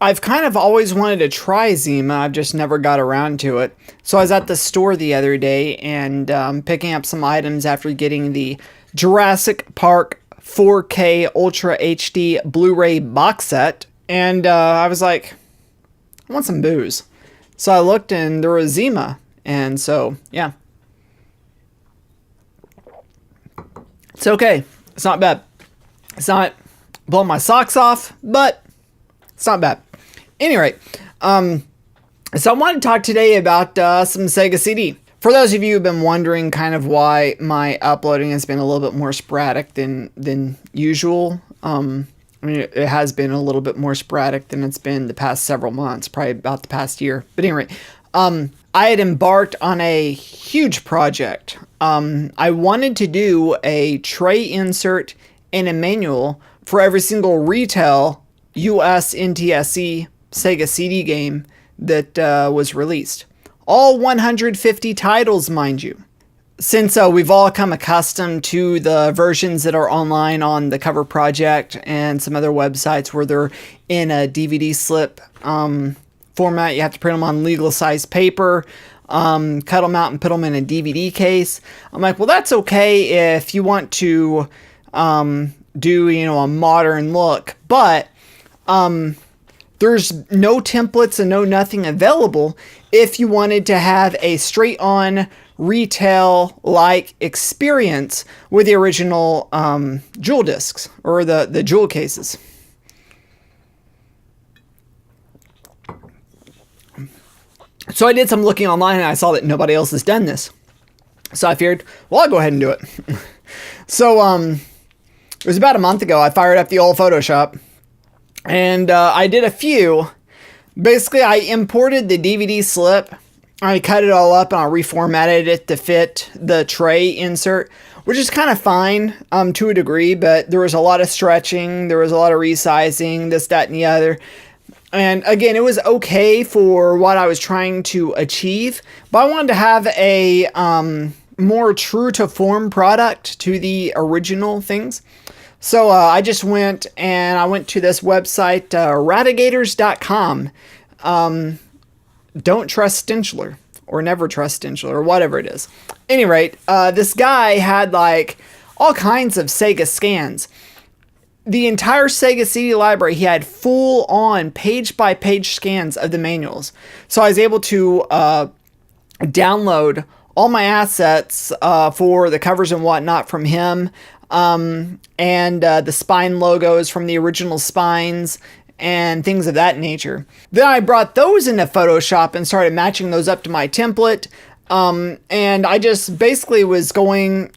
I've kind of always wanted to try Zima. I've just never got around to it. So I was at the store the other day and picking up some items after getting the Jurassic Park 4K Ultra HD Blu-ray box set. And I was like, I want some booze. So I looked and there was Zima. And so, yeah. It's okay. It's not bad. It's not blowing my socks off, but it's not bad. Any rate, so I want to talk today about some Sega CD. For those of you who've been wondering kind of why my uploading has been a little bit more sporadic than usual, I mean, it has been a little bit more sporadic than it's been the past several months, probably about the past year. But anyway, I had embarked on a huge project. I wanted to do a tray insert and a manual for every single retail US NTSC Sega CD game that was released. All 150 titles, mind you. Since we've all come accustomed to the versions that are online on the Cover Project and some other websites where they're in a DVD slip format, you have to print them on legal size paper, cut them out and put them in a DVD case. I'm like, well, that's okay if you want to do, a modern look, but there's no templates and no nothing available if you wanted to have a straight-on retail-like experience with the original jewel discs or the jewel cases. So I did some looking online and I saw that nobody else has done this. So I figured, well, I'll go ahead and do it. So it was about a month ago. I fired up the old Photoshop. And I did a few. Basically, I imported the DVD slip. I cut it all up and I reformatted it to fit the tray insert, which is kind of fine to a degree, but there was a lot of stretching. There was a lot of resizing, this, that, and the other. And again, it was okay for what I was trying to achieve, but I wanted to have a more true to form product to the original things. So I just went to this website, radigators.com. Don't trust Stinchler, or never trust Stinchler, or whatever it is. At any rate, this guy had like all kinds of Sega scans. The entire Sega CD library, he had full on page by page scans of the manuals. So I was able to download all my assets for the covers and whatnot from him. And the spine logos from the original spines and things of that nature. Then I brought those into Photoshop and started matching those up to my template. And I just basically was going,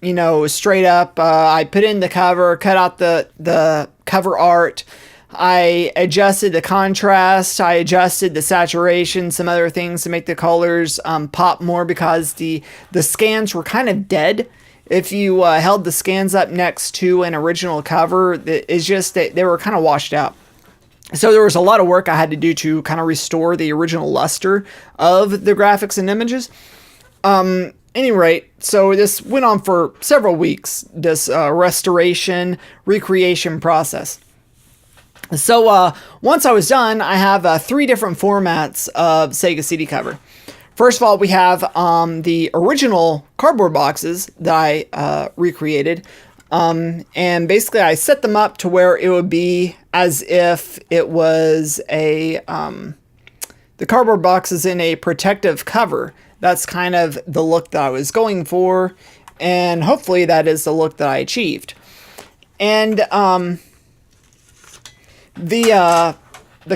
straight up. I put in the cover, cut out the cover art. I adjusted the contrast. I adjusted the saturation, some other things to make the colors pop more because the scans were kind of dead. If you held the scans up next to an original cover, it's just that they were kind of washed out. So there was a lot of work I had to do to kind of restore the original luster of the graphics and images. Any rate, so this went on for several weeks, this restoration, recreation process. So once I was done, I have 3 different formats of Sega CD cover. First of all, we have the original cardboard boxes that I recreated. And basically, I set them up to where it would be as if it was the cardboard box is in a protective cover. That's kind of the look that I was going for. And hopefully that is the look that I achieved. And the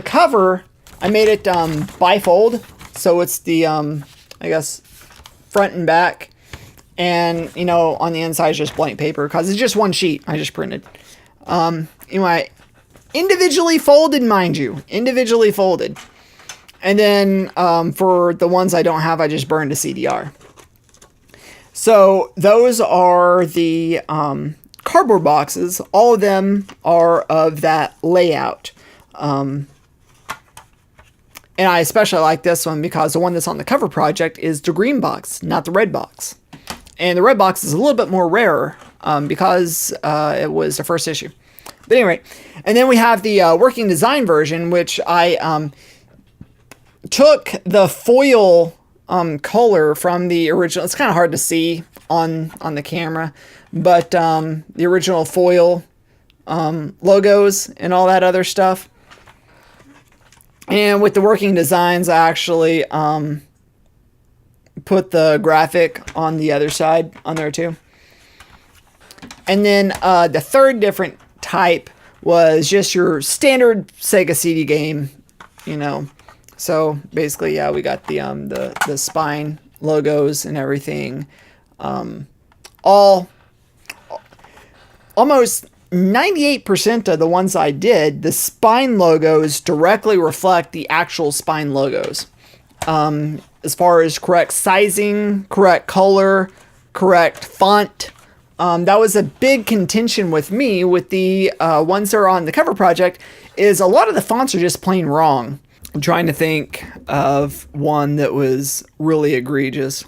cover, I made it bifold. So it's the, I guess, front and back. And, on the inside is just blank paper because it's just one sheet I just printed. Anyway, individually folded, mind you. Individually folded. And then for the ones I don't have, I just burned a CDR. So those are the cardboard boxes. All of them are of that layout. And I especially like this one because the one that's on the cover project is the green box, not the red box. And the red box is a little bit more rarer because it was the first issue. But anyway, and then we have the working design version, which I took the foil color from the original. It's kind of hard to see on the camera, but the original foil logos and all that other stuff. And with the working designs, I actually put the graphic on the other side on there too. And then the third different type was just your standard Sega CD game, you know. So basically, yeah, we got the spine logos and everything. Almost 98% of the ones I did, the spine logos directly reflect the actual spine logos. As far as correct sizing, correct color, correct font. That was a big contention with me with the ones that are on the cover project, is a lot of the fonts are just plain wrong. I'm trying to think of one that was really egregious.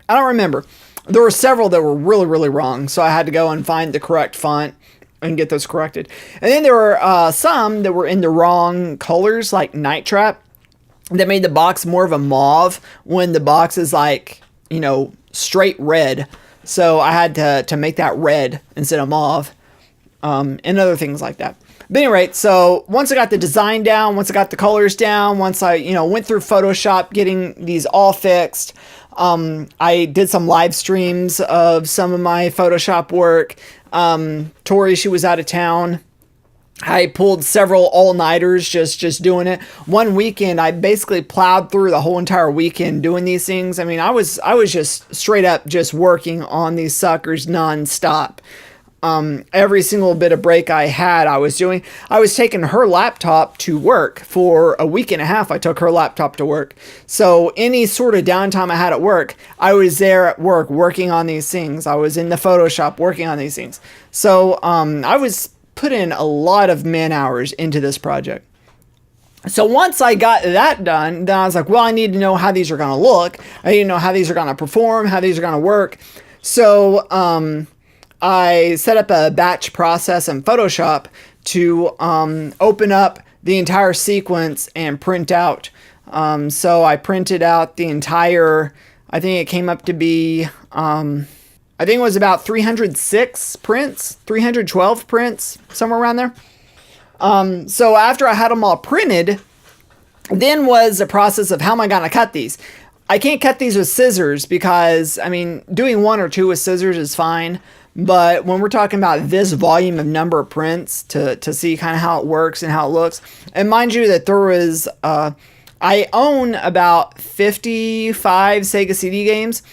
I don't remember. There were several that were really, really wrong, so I had to go and find the correct font and get those corrected. And then there were some that were in the wrong colors, like Night Trap, that made the box more of a mauve when the box is like, you know, straight red. So I had to make that red instead of mauve, and other things like that. But anyway, so once I got the design down, once I got the colors down, once I, you know, went through Photoshop getting these all fixed, I did some live streams of some of my Photoshop work. Tori, she was out of town. I pulled several all-nighters just doing it. One weekend, I basically plowed through the whole entire weekend doing these things. I mean, I was just straight up just working on these suckers nonstop. Every single bit of break I had, I was taking her laptop to work for a week and a half. I took her laptop to work. So any sort of downtime I had at work, I was there at work working on these things. I was in the Photoshop working on these things. So, I was put in a lot of man hours into this project. So once I got that done, then I was like, well, I need to know how these are going to look. I need to know how these are going to perform, how these are going to work. So, I set up a batch process in Photoshop to open up the entire sequence and print out. So I printed out the entire, I think it came up to be, I think it was about 306 prints, 312 prints, somewhere around there. So after I had them all printed, then was the process of how am I going to cut these? I can't cut these with scissors because, I mean, doing one or two with scissors is fine. But when we're talking about this volume of number of prints to see kind of how it works and how it looks, and mind you that there was, I own about 55 Sega CD games.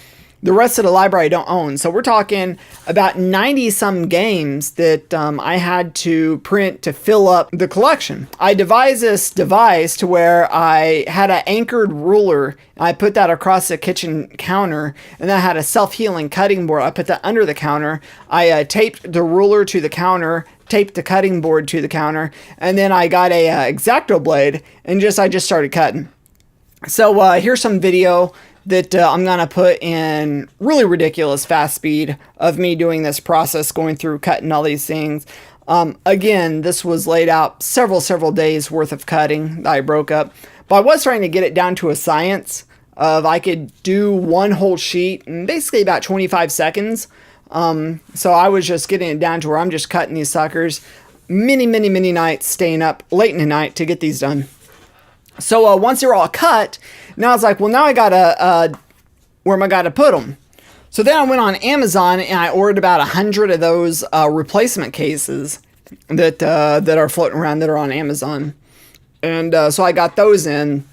The rest of the library I don't own. So we're talking about 90 some games that I had to print to fill up the collection. I devised this device to where I had an anchored ruler. I put that across the kitchen counter, and then I had a self-healing cutting board. I put that under the counter. I taped the ruler to the counter, taped the cutting board to the counter, and then I got a X-Acto blade, and I just started cutting. So here's some video that I'm going to put in really ridiculous fast speed of me doing this process, going through cutting all these things. Again, this was laid out several days worth of cutting that I broke up. But I was trying to get it down to a science of I could do one whole sheet in basically about 25 seconds. So I was just getting it down to where I'm just cutting these suckers many nights, staying up late in the night to get these done. So once they're all cut, now I was like, well, now I gotta, where am I gotta put them? So then I went on Amazon and I ordered about 100 of those replacement cases that are floating around that are on Amazon. And so I got those in.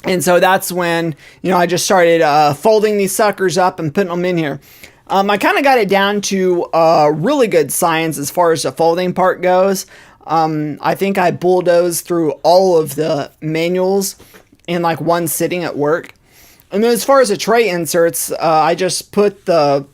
And so that's when, you know, I just started folding these suckers up and putting them in here. I kind of got it down to really good science as far as the folding part goes. I think I bulldozed through all of the manuals in like one sitting at work. And then as far as the tray inserts, I just put the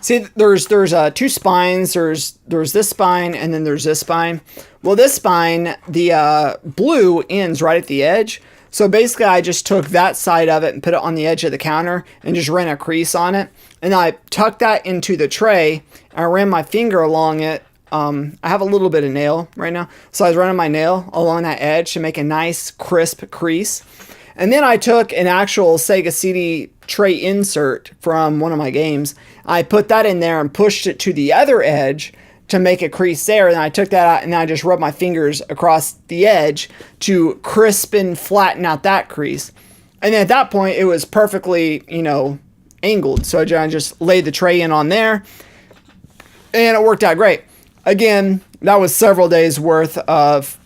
See, there's two spines. There's this spine, and then there's this spine. Well, this spine, the blue ends right at the edge. So basically, I just took that side of it and put it on the edge of the counter and just ran a crease on it. And I tucked that into the tray. And I ran my finger along it. I have a little bit of nail right now, so I was running my nail along that edge to make a nice crisp crease. And then I took an actual Sega CD tray insert from one of my games. I put that in there and pushed it to the other edge to make a crease there. And I took that out and I just rubbed my fingers across the edge to crisp and flatten out that crease. And then at that point, it was perfectly, angled. So I just laid the tray in on there and it worked out great. Again, that was several days worth of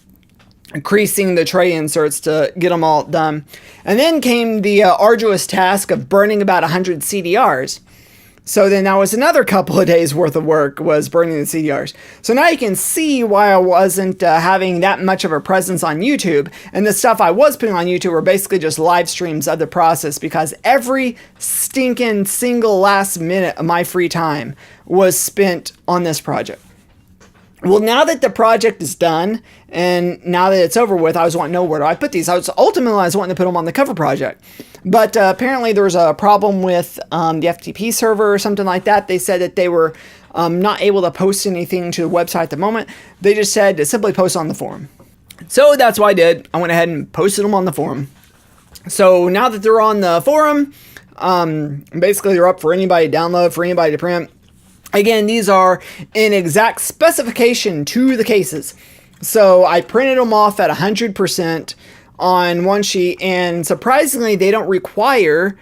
creasing the tray inserts to get them all done. And then came the arduous task of burning about 100 CDRs. So then that was another couple of days worth of work, was burning the CDRs. So now you can see why I wasn't having that much of a presence on YouTube. And the stuff I was putting on YouTube were basically just live streams of the process, because every stinking single last minute of my free time was spent on this project. Well, now that the project is done and now that it's over with, I was wanting to know, where do I put these? I was wanting to put them on the cover project. But apparently there was a problem with the FTP server or something like that. They said that they were not able to post anything to the website at the moment. They just said to simply post on the forum. So that's what I did. I went ahead and posted them on the forum. So now that they're on the forum, basically they're up for anybody to download, for anybody to print. Again, these are in exact specification to the cases. So I printed them off at 100% on one sheet, and surprisingly, they don't require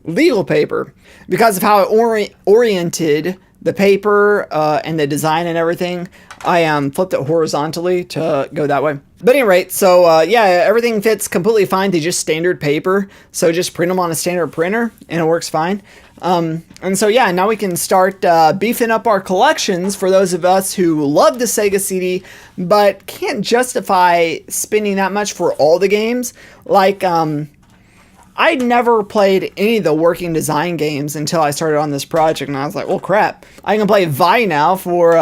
legal paper because of how it oriented the paper and the design and everything. I flipped it horizontally to go that way. But at any rate, so yeah, everything fits completely fine. They just standard paper, so just print them on a standard printer and it works fine. And so yeah, now we can start beefing up our collections for those of us who love the Sega CD but can't justify spending that much for all the games. Like I'd never played any of the working design games until I started on this project, and I was like, well, crap. I can play Vi now for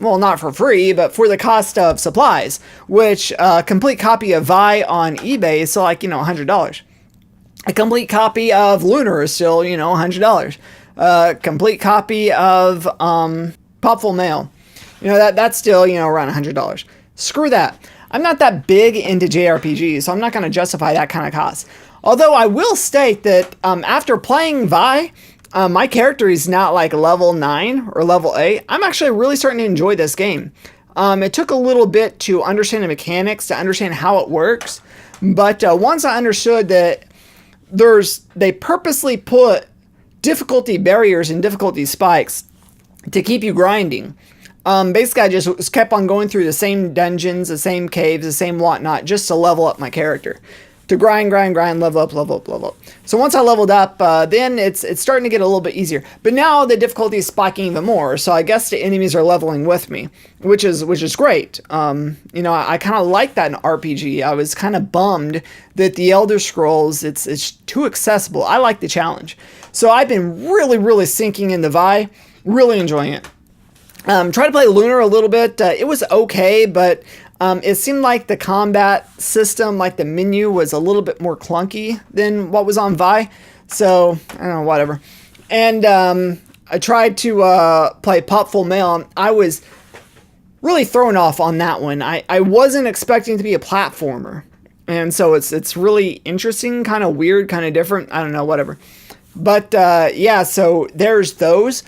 well, not for free, but for the cost of supplies, which a complete copy of Vi on eBay is still like, $100. A complete copy of Lunar is still, $100. A complete copy of Popful Mail, that's still, around $100. Screw that. I'm not that big into JRPGs, so I'm not going to justify that kind of cost. Although I will state that after playing Vi, my character is not like level 9 or level 8. I'm actually really starting to enjoy this game. It took a little bit to understand the mechanics, to understand how it works. But once I understood that they purposely put difficulty barriers and difficulty spikes to keep you grinding. Basically, I just kept on going through the same dungeons, the same caves, the same whatnot, just to level up my character. To grind, level up. So once I leveled up, then it's starting to get a little bit easier. But now the difficulty is spiking even more. So I guess the enemies are leveling with me, which is great. I kind of like that in RPG. I was kind of bummed that the Elder Scrolls, it's too accessible. I like the challenge. So I've been really, really sinking into Vi, really enjoying it. Tried to play Lunar a little bit. It was okay, but it seemed like the combat system, like the menu, was a little bit more clunky than what was on Vi. So, I don't know, whatever. And I tried to play Popful Mail. I was really thrown off on that one. I wasn't expecting it to be a platformer. And so it's really interesting, kind of weird, kind of different. I don't know, whatever. But yeah, so there's those.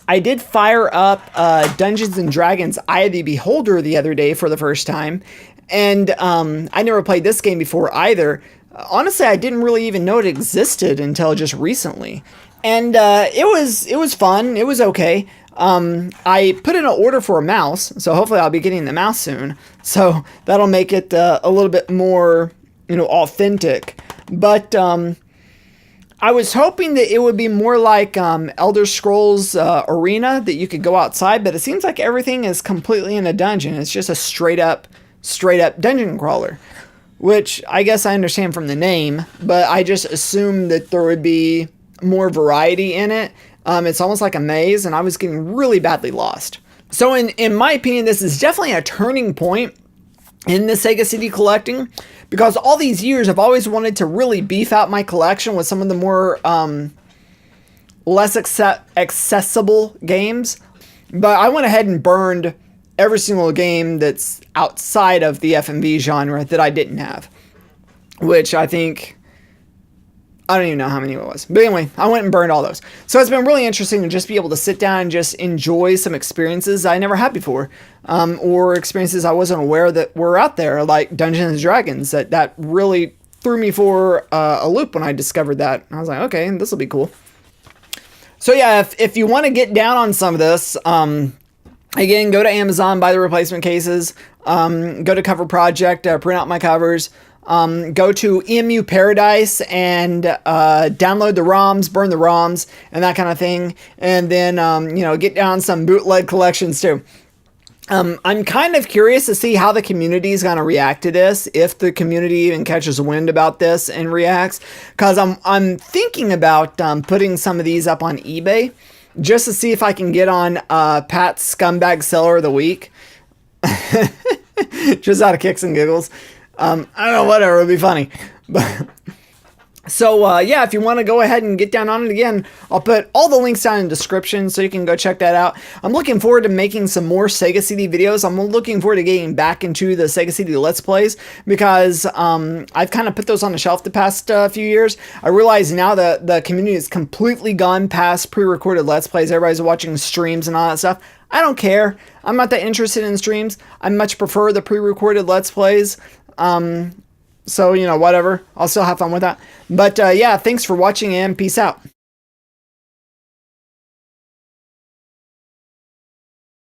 I did fire up Dungeons & Dragons Eye of the Beholder the other day for the first time. And I never played this game before either. Honestly, I didn't really even know it existed until just recently. And it was fun. It was okay. I put in an order for a mouse, so hopefully I'll be getting the mouse soon. So that'll make it a little bit more, authentic. But I was hoping that it would be more like Elder Scrolls Arena, that you could go outside, but it seems like everything is completely in a dungeon. It's just a straight up dungeon crawler, which I guess I understand from the name, but I just assumed that there would be more variety in it. It's almost like a maze, and I was getting really badly lost. So in my opinion, this is definitely a turning point in the Sega CD collecting, because all these years I've always wanted to really beef out my collection with some of the more less accessible games. But I went ahead and burned every single game that's outside of the FMV genre that I didn't have, which I think, I don't even know how many it was. But anyway, I went and burned all those. So it's been really interesting to just be able to sit down and just enjoy some experiences I never had before. Or experiences I wasn't aware that were out there, like Dungeons and Dragons. That really threw me for a loop when I discovered that. I was like, okay, this will be cool. So yeah, if you want to get down on some of this, again, go to Amazon, buy the replacement cases, go to Cover Project, print out my covers. Go to EMU Paradise and download the ROMs, burn the ROMs, and that kind of thing. And then, get down some bootleg collections too. I'm kind of curious to see how the community is going to react to this, if the community even catches wind about this and reacts. Because I'm thinking about putting some of these up on eBay just to see if I can get on Pat's Scumbag Seller of the Week. Just out of kicks and giggles. I don't know, whatever, it'll be funny. But so yeah, if you want to go ahead and get down on it again, I'll put all the links down in the description so you can go check that out. I'm looking forward to making some more Sega CD videos. I'm looking forward to getting back into the Sega CD Let's Plays, because I've kind of put those on the shelf the past few years. I realize now that the community has completely gone past pre-recorded Let's Plays. Everybody's watching streams and all that stuff. I don't care. I'm not that interested in streams. I much prefer the pre-recorded Let's Plays. So, whatever. I'll still have fun with that. But yeah, thanks for watching and peace out.